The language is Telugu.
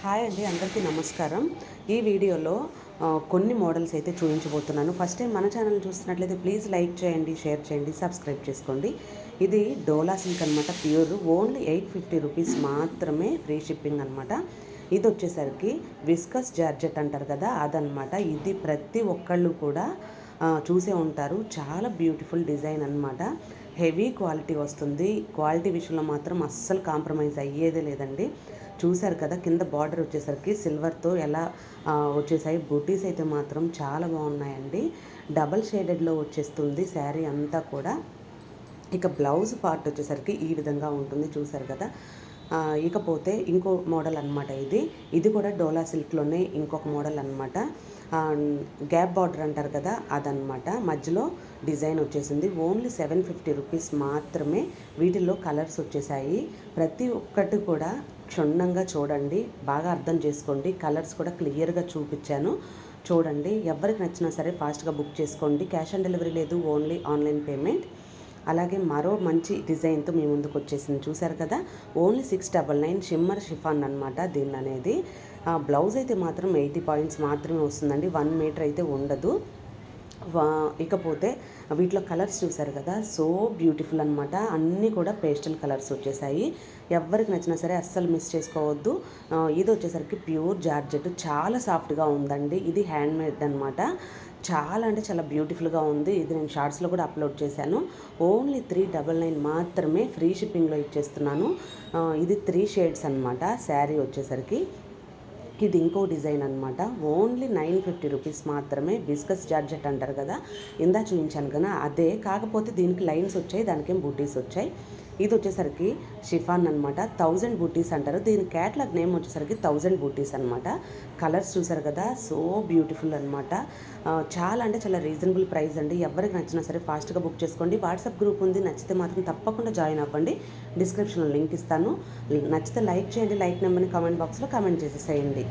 హాయ్ అండి, అందరికీ నమస్కారం. ఈ వీడియోలో కొన్ని మోడల్స్ అయితే చూపించబోతున్నాను. ఫస్ట్ టైం మన ఛానల్ చూస్తున్నట్లయితే ప్లీజ్ లైక్ చేయండి, షేర్ చేయండి, సబ్స్క్రైబ్ చేసుకోండి. ఇది డోలా సిల్క్ అనమాట. ప్యూర్ ఓన్లీ 850 రూపీస్ మాత్రమే, ఫ్రీ షిప్పింగ్ అనమాట. ఇది వచ్చేసరికి విస్కస్ జార్జెట్ అంటారు కదా, అదనమాట. ఇది ప్రతి ఒక్కళ్ళు కూడా చూసే ఉంటారు. చాలా బ్యూటిఫుల్ డిజైన్ అనమాట. హెవీ క్వాలిటీ వస్తుంది. క్వాలిటీ విషయంలో మాత్రం అస్సలు కాంప్రమైజ్ అయ్యేదే లేదండి. చూశారు కదా, కింద బార్డర్ వచ్చేసరికి సిల్వర్తో ఎలా వచ్చేసాయి. బూటీస్ అయితే మాత్రం చాలా బాగున్నాయండి. డబల్ షేడెడ్లో వచ్చేస్తుంది శారీ అంతా కూడా. ఇక బ్లౌజ్ పార్ట్ వచ్చేసరికి ఈ విధంగా ఉంటుంది, చూసారు కదా. ఇకపోతే ఇంకో మోడల్ అనమాట. ఇది కూడా డోలా సిల్క్లోనే ఇంకొక మోడల్ అనమాట. గ్యాప్ బార్డర్ అంటారు కదా, అదనమాట. మధ్యలో డిజైన్ వచ్చేసింది. ఓన్లీ 750 రూపీస్ మాత్రమే. వీటిల్లో కలర్స్ వచ్చేసాయి. ప్రతి ఒక్కటి కూడా క్షుణ్ణంగా చూడండి, బాగా అర్థం చేసుకోండి. కలర్స్ కూడా క్లియర్గా చూపించాను, చూడండి. ఎవరికి నచ్చినా సరే ఫాస్ట్గా బుక్ చేసుకోండి. క్యాష్ ఆన్ డెలివరీ లేదు, ఓన్లీ ఆన్లైన్ పేమెంట్. అలాగే మరో మంచి డిజైన్తో మీ ముందుకు వచ్చేసింది, చూసారు కదా. ఓన్లీ 699 షిమ్మర్ షిఫాన్ అనమాట దీన్ని అనేది. బ్లౌజ్ అయితే మాత్రం 80 పాయింట్స్ మాత్రమే వస్తుందండి, 1 మీటర్ అయితే ఉండదు. ఇకపోతే వీటిలో కలర్స్ చూసారు కదా, సో బ్యూటిఫుల్ అనమాట. అన్నీ కూడా పేస్టల్ కలర్స్ వచ్చేసాయి. ఎవరికి నచ్చినా సరే అస్సలు మిస్ చేసుకోవద్దు. ఇది వచ్చేసరికి ప్యూర్ జార్జెట్, చాలా సాఫ్ట్గా ఉందండి. ఇది హ్యాండ్ మేడ్ అనమాట. చాలా అంటే చాలా బ్యూటిఫుల్గా ఉంది. ఇది నేను షార్ట్స్లో కూడా అప్లోడ్ చేశాను. ఓన్లీ 399 మాత్రమే, ఫ్రీ షిప్పింగ్లో ఇచ్చేస్తున్నాను. ఇది 3 షేడ్స్ అనమాట శారీ వచ్చేసరికి. ఇది ఇంకో డిజైన్ అనమాట. ఓన్లీ 950 రూపీస్ మాత్రమే. బిస్కస్ జార్జెట్ అంటారు కదా, ఇందా చూపించాను కదా అదే, కాకపోతే దీనికి లైన్స్ వచ్చాయి, దానికేం బూటీస్ వచ్చాయి. ఇది వచ్చేసరికి షిఫాన్ అనమాట. 1000 బూటీస్ అంటారు. దీని క్యాట్లాగ్ నేమ్ వచ్చేసరికి 1000 బూటీస్ అనమాట. కలర్స్ చూసారు కదా, సో బ్యూటిఫుల్ అనమాట. చాలా అంటే చాలా రీజనబుల్ ప్రైస్ అండి. ఎవరికి నచ్చినా సరే ఫాస్ట్గా బుక్ చేసుకోండి. వాట్సాప్ గ్రూప్ ఉంది, నచ్చితే మాత్రం తప్పకుండా జాయిన్ అవ్వండి. డిస్క్రిప్షన్లో లింక్ ఇస్తాను. నచ్చితే లైక్ చేయండి. లైక్ నెంబర్ని కామెంట్ బాక్స్లో కామెంట్ చేసేసేయండి.